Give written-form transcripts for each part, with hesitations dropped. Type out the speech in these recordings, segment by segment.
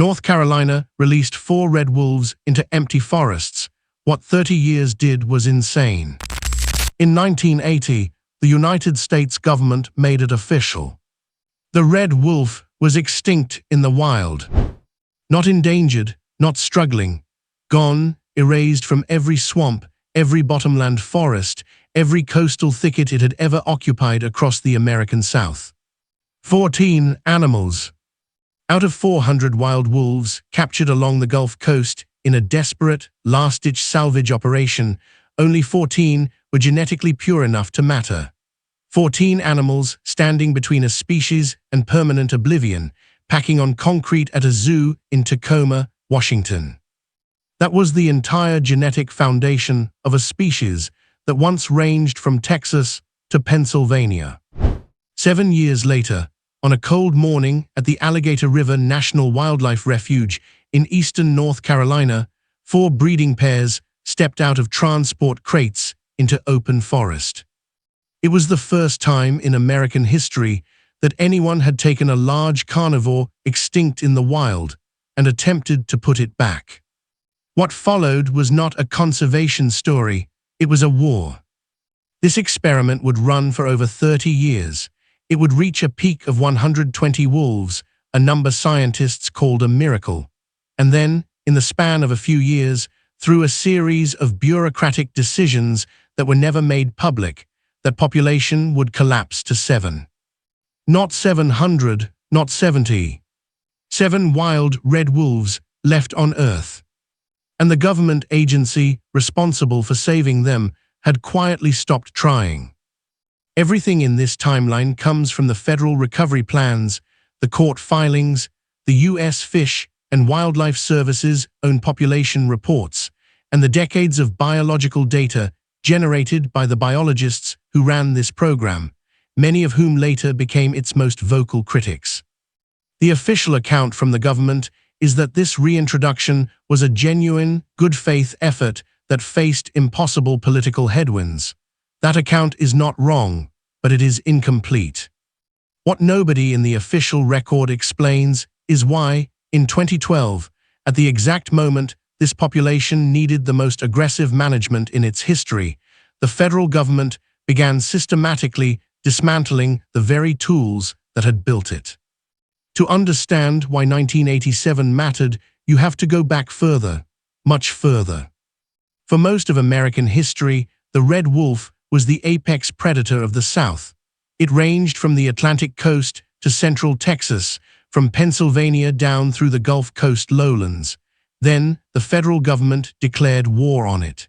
North Carolina released 4 red wolves into empty forests. What 30 years did was insane. In 1980, the United States government made it official. The red wolf was extinct in the wild. Not endangered, not struggling. Gone, erased from every swamp, every bottomland forest, every coastal thicket it had ever occupied across the American South. 14 animals. Out of 400 wild wolves captured along the Gulf Coast in a desperate, last-ditch salvage operation, only 14 were genetically pure enough to matter. 14 animals standing between a species and permanent oblivion, packing on concrete at a zoo in Tacoma, Washington. That was the entire genetic foundation of a species that once ranged from Texas to Pennsylvania. 7 years later, on a cold morning at the Alligator River National Wildlife Refuge in eastern North Carolina, 4 breeding pairs stepped out of transport crates into open forest. It was the first time in American history that anyone had taken a large carnivore extinct in the wild and attempted to put it back. What followed was not a conservation story, it was a war. This experiment would run for over 30 years. It would reach a peak of 120 wolves, a number scientists called a miracle. And then, in the span of a few years, through a series of bureaucratic decisions that were never made public, that population would collapse to 7. Not 700, not 70. 7 wild red wolves left on Earth. And the government agency responsible for saving them had quietly stopped trying. Everything in this timeline comes from the federal recovery plans, the court filings, the U.S. Fish and Wildlife Service's own population reports, and the decades of biological data generated by the biologists who ran this program, many of whom later became its most vocal critics. The official account from the government is that this reintroduction was a genuine, good-faith effort that faced impossible political headwinds. That account is not wrong, but it is incomplete. What nobody in the official record explains is why, in 2012, at the exact moment this population needed the most aggressive management in its history, the federal government began systematically dismantling the very tools that had built it. To understand why 1987 mattered, you have to go back further, much further. For most of American history, the red wolf was the apex predator of the South. It ranged from the Atlantic coast to central Texas, from Pennsylvania down through the Gulf Coast lowlands. Then, the federal government declared war on it.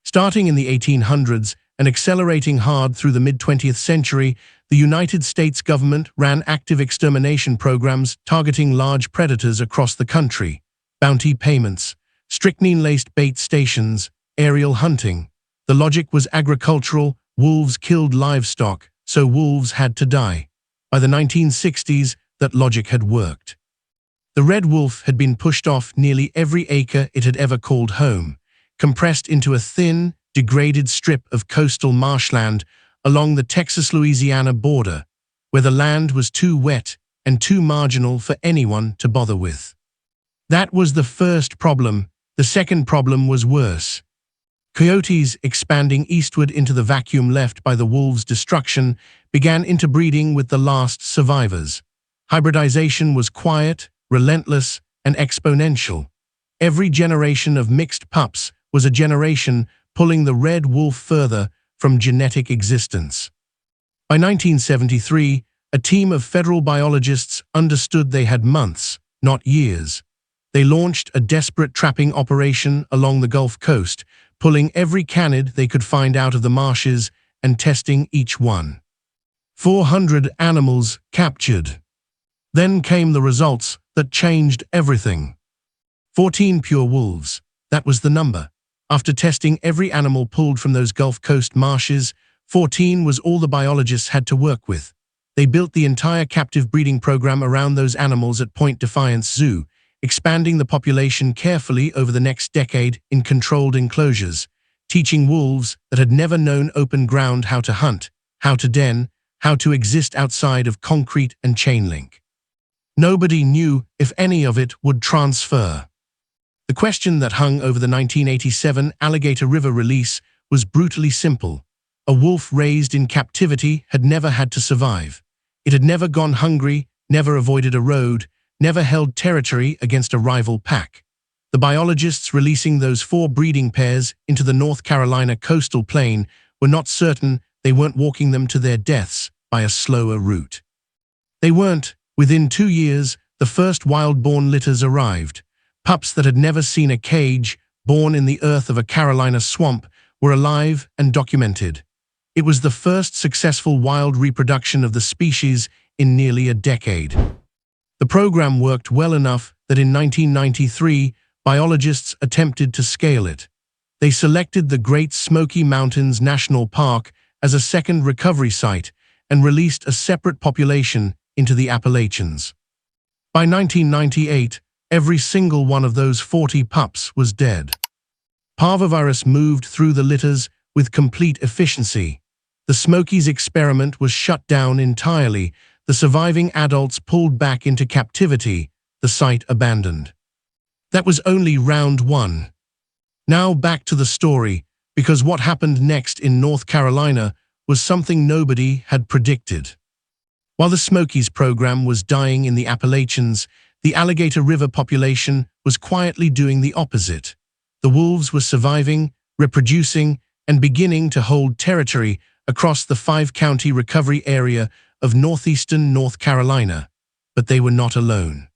Starting in the 1800s and accelerating hard through the mid-20th century, the United States government ran active extermination programs targeting large predators across the country. Bounty payments, strychnine-laced bait stations, aerial hunting. The logic was agricultural, wolves killed livestock, so wolves had to die. By the 1960s, that logic had worked. The red wolf had been pushed off nearly every acre it had ever called home, compressed into a thin, degraded strip of coastal marshland along the Texas-Louisiana border, where the land was too wet and too marginal for anyone to bother with. That was the first problem. The second problem was worse. Coyotes expanding eastward into the vacuum left by the wolves' destruction began interbreeding with the last survivors. Hybridization was quiet, relentless, and exponential. Every generation of mixed pups was a generation pulling the red wolf further from genetic existence. By 1973, a team of federal biologists understood they had months, not years. They launched a desperate trapping operation along the Gulf Coast, pulling every canid they could find out of the marshes and testing each one. 400 animals captured. Then came the results that changed everything. 14 pure wolves, that was the number. After testing every animal pulled from those Gulf Coast marshes, 14 was all the biologists had to work with. They built the entire captive breeding program around those animals at Point Defiance Zoo, expanding the population carefully over the next decade in controlled enclosures, teaching wolves that had never known open ground how to hunt, how to den, how to exist outside of concrete and chain link. Nobody knew if any of it would transfer. The question that hung over the 1987 Alligator River release was brutally simple. A wolf raised in captivity had never had to survive. It had never gone hungry, never avoided a road, never held territory against a rival pack. The biologists releasing those 4 breeding pairs into the North Carolina coastal plain were not certain they weren't walking them to their deaths by a slower route. They weren't. Within 2 years, the first wild-born litters arrived. Pups that had never seen a cage, born in the earth of a Carolina swamp, were alive and documented. It was the first successful wild reproduction of the species in nearly a decade. The program worked well enough that in 1993, biologists attempted to scale it. They selected the Great Smoky Mountains National Park as a second recovery site and released a separate population into the Appalachians. By 1998, every single one of those 40 pups was dead. Parvovirus moved through the litters with complete efficiency. The Smokies experiment was shut down entirely. The surviving adults pulled back into captivity, the site abandoned. That was only round 1. Now back to the story, because what happened next in North Carolina was something nobody had predicted. While the Smokies program was dying in the Appalachians, the Alligator River population was quietly doing the opposite. The wolves were surviving, reproducing, and beginning to hold territory across the 5-county recovery area of northeastern North Carolina. But they were not alone.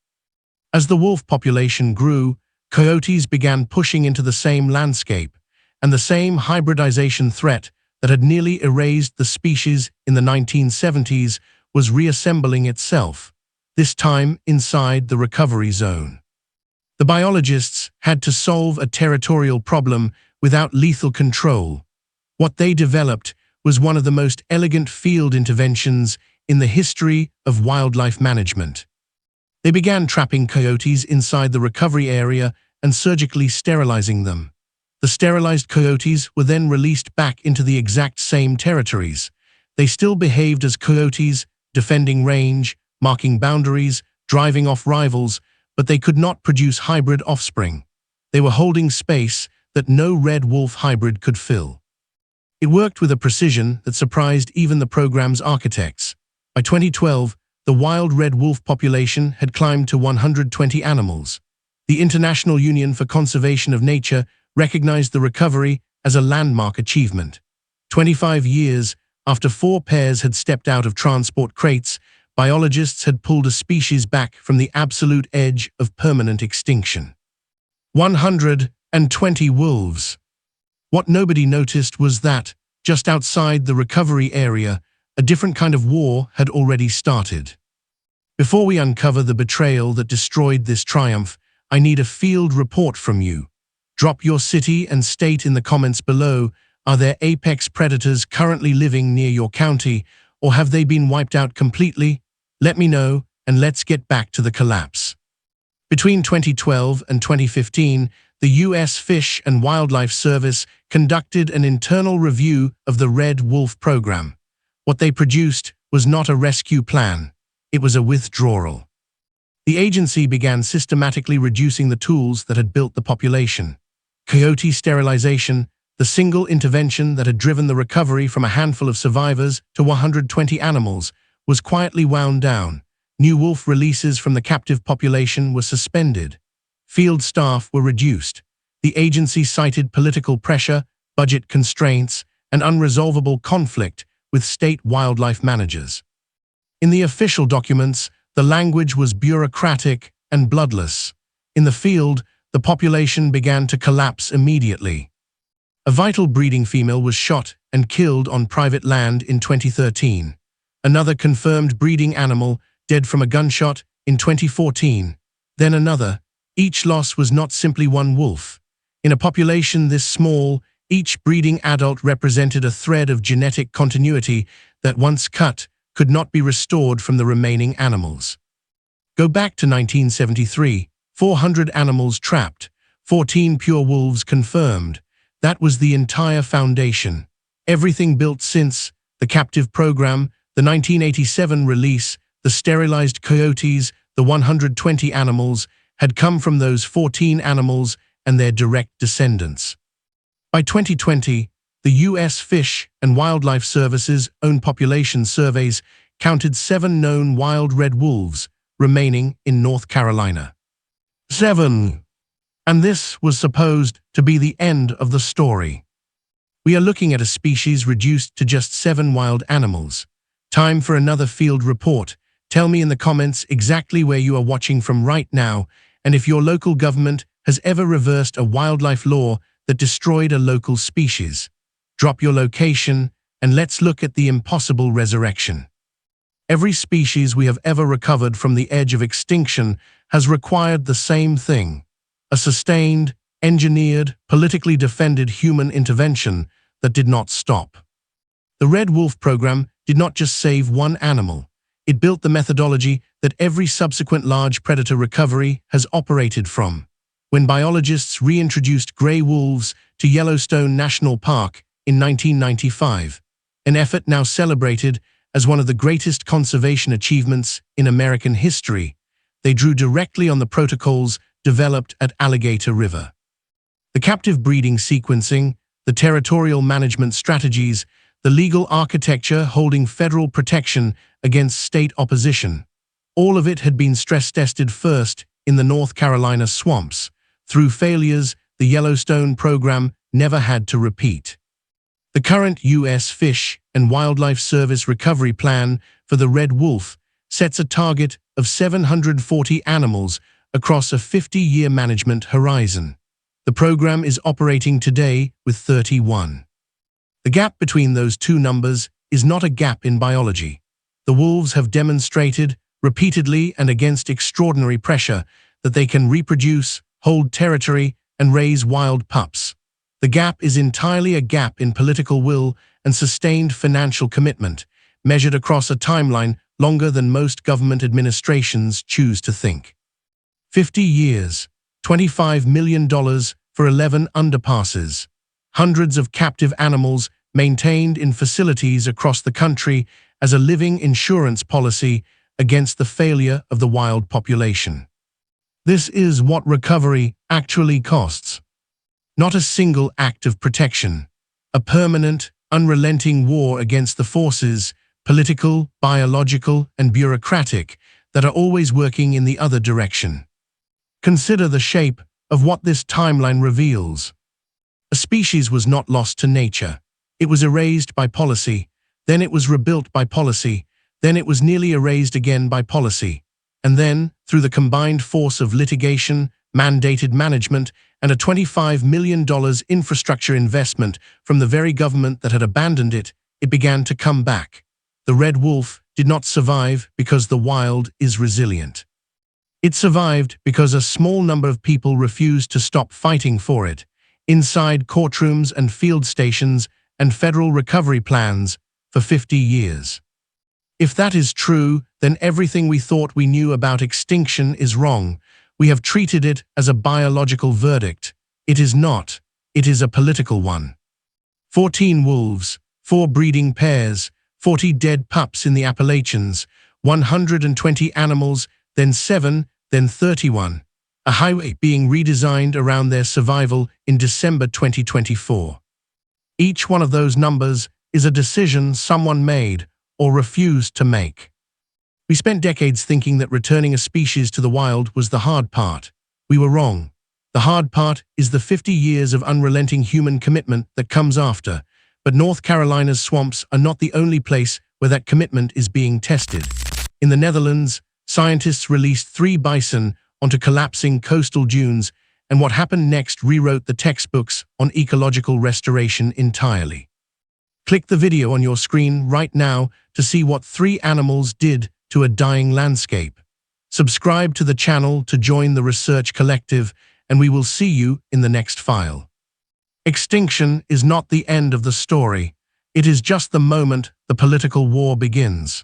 As the wolf population grew, coyotes began pushing into the same landscape, and the same hybridization threat that had nearly erased the species in the 1970s was reassembling itself, this time inside the recovery zone. The biologists had to solve a territorial problem without lethal control. What they developed was one of the most elegant field interventions in the history of wildlife management. They began trapping coyotes inside the recovery area and surgically sterilizing them. The sterilized coyotes were then released back into the exact same territories. They still behaved as coyotes, defending range, marking boundaries, driving off rivals, but they could not produce hybrid offspring. They were holding space that no red wolf hybrid could fill. It worked with a precision that surprised even the program's architects. By 2012, the wild red wolf population had climbed to 120 animals. The International Union for Conservation of Nature recognized the recovery as a landmark achievement. 25 years after 4 pairs had stepped out of transport crates, biologists had pulled a species back from the absolute edge of permanent extinction. 120 wolves. What nobody noticed was that, just outside the recovery area, a different kind of war had already started. Before we uncover the betrayal that destroyed this triumph, I need a field report from you. Drop your city and state in the comments below. Are there apex predators currently living near your county, or have they been wiped out completely? Let me know, and let's get back to the collapse. Between 2012 and 2015, the U.S. Fish and Wildlife Service conducted an internal review of the Red Wolf program. What they produced was not a rescue plan. It was a withdrawal. The agency began systematically reducing the tools that had built the population. Coyote sterilization, the single intervention that had driven the recovery from a handful of survivors to 120 animals, was quietly wound down. New wolf releases from the captive population were suspended. Field staff were reduced. The agency cited political pressure, budget constraints, and unresolvable conflict with state wildlife managers. In the official documents, the language was bureaucratic and bloodless. In the field, the population began to collapse immediately. A vital breeding female was shot and killed on private land in 2013. Another confirmed breeding animal dead from a gunshot in 2014. Then another. Each loss was not simply one wolf. In a population this small, each breeding adult represented a thread of genetic continuity that, once cut, could not be restored from the remaining animals. Go back to 1973, 400 animals trapped, 14 pure wolves confirmed. That was the entire foundation. Everything built since, the captive program, the 1987 release, the sterilized coyotes, The 120 animals had come from those 14 animals and their direct descendants. By 2020, the U.S. Fish and Wildlife Service's own population surveys counted 7 known wild red wolves remaining in North Carolina. 7. And this was supposed to be the end of the story. We are looking at a species reduced to just 7 wild animals. Time for another field report. Tell me in the comments exactly where you are watching from right now, and if your local government has ever reversed a wildlife law that destroyed a local species. Drop your location, and let's look at the impossible resurrection. Every species we have ever recovered from the edge of extinction has required the same thing: a sustained, engineered, politically defended human intervention that did not stop. The Red Wolf program did not just save one animal. It built the methodology that every subsequent large predator recovery has operated from. When biologists reintroduced gray wolves to Yellowstone National Park in 1995, an effort now celebrated as one of the greatest conservation achievements in American history, they drew directly on the protocols developed at Alligator River. The captive breeding sequencing, the territorial management strategies, the legal architecture holding federal protection against state opposition, all of it had been stress-tested first in the North Carolina swamps. Through failures the Yellowstone program never had to repeat. The current U.S. Fish and Wildlife Service recovery plan for the red wolf sets a target of 740 animals across a 50-year management horizon. The program is operating today with 31. The gap between those two numbers is not a gap in biology. The wolves have demonstrated, repeatedly and against extraordinary pressure, that they can reproduce, hold territory, and raise wild pups. The gap is entirely a gap in political will and sustained financial commitment, measured across a timeline longer than most government administrations choose to think. 50 years, $25 million for 11 underpasses, hundreds of captive animals maintained in facilities across the country as a living insurance policy against the failure of the wild population. This is what recovery actually costs. Not a single act of protection, a permanent, unrelenting war against the forces, political, biological, and bureaucratic, that are always working in the other direction. Consider the shape of what this timeline reveals. A species was not lost to nature. It was erased by policy, then it was rebuilt by policy, then it was nearly erased again by policy, and then, through the combined force of litigation, mandated management, and a $25 million infrastructure investment from the very government that had abandoned it, it began to come back. The red wolf did not survive because the wild is resilient. It survived because a small number of people refused to stop fighting for it, inside courtrooms and field stations and federal recovery plans for 50 years. If that is true, then everything we thought we knew about extinction is wrong. We have treated it as a biological verdict. It is not. It is a political one. 14 wolves, 4 breeding pairs, 40 dead pups in the Appalachians, 120 animals, then 7, then 31. A highway being redesigned around their survival in December 2024. Each one of those numbers is a decision someone made or refused to make. We spent decades thinking that returning a species to the wild was the hard part. We were wrong. The hard part is the 50 years of unrelenting human commitment that comes after. But North Carolina's swamps are not the only place where that commitment is being tested. In the Netherlands, scientists released 3 bison onto collapsing coastal dunes, and what happened next rewrote the textbooks on ecological restoration entirely. Click the video on your screen right now to see what 3 animals did to a dying landscape. Subscribe to the channel to join the research collective, and we will see you in the next file. Extinction is not the end of the story. It is just the moment the political war begins.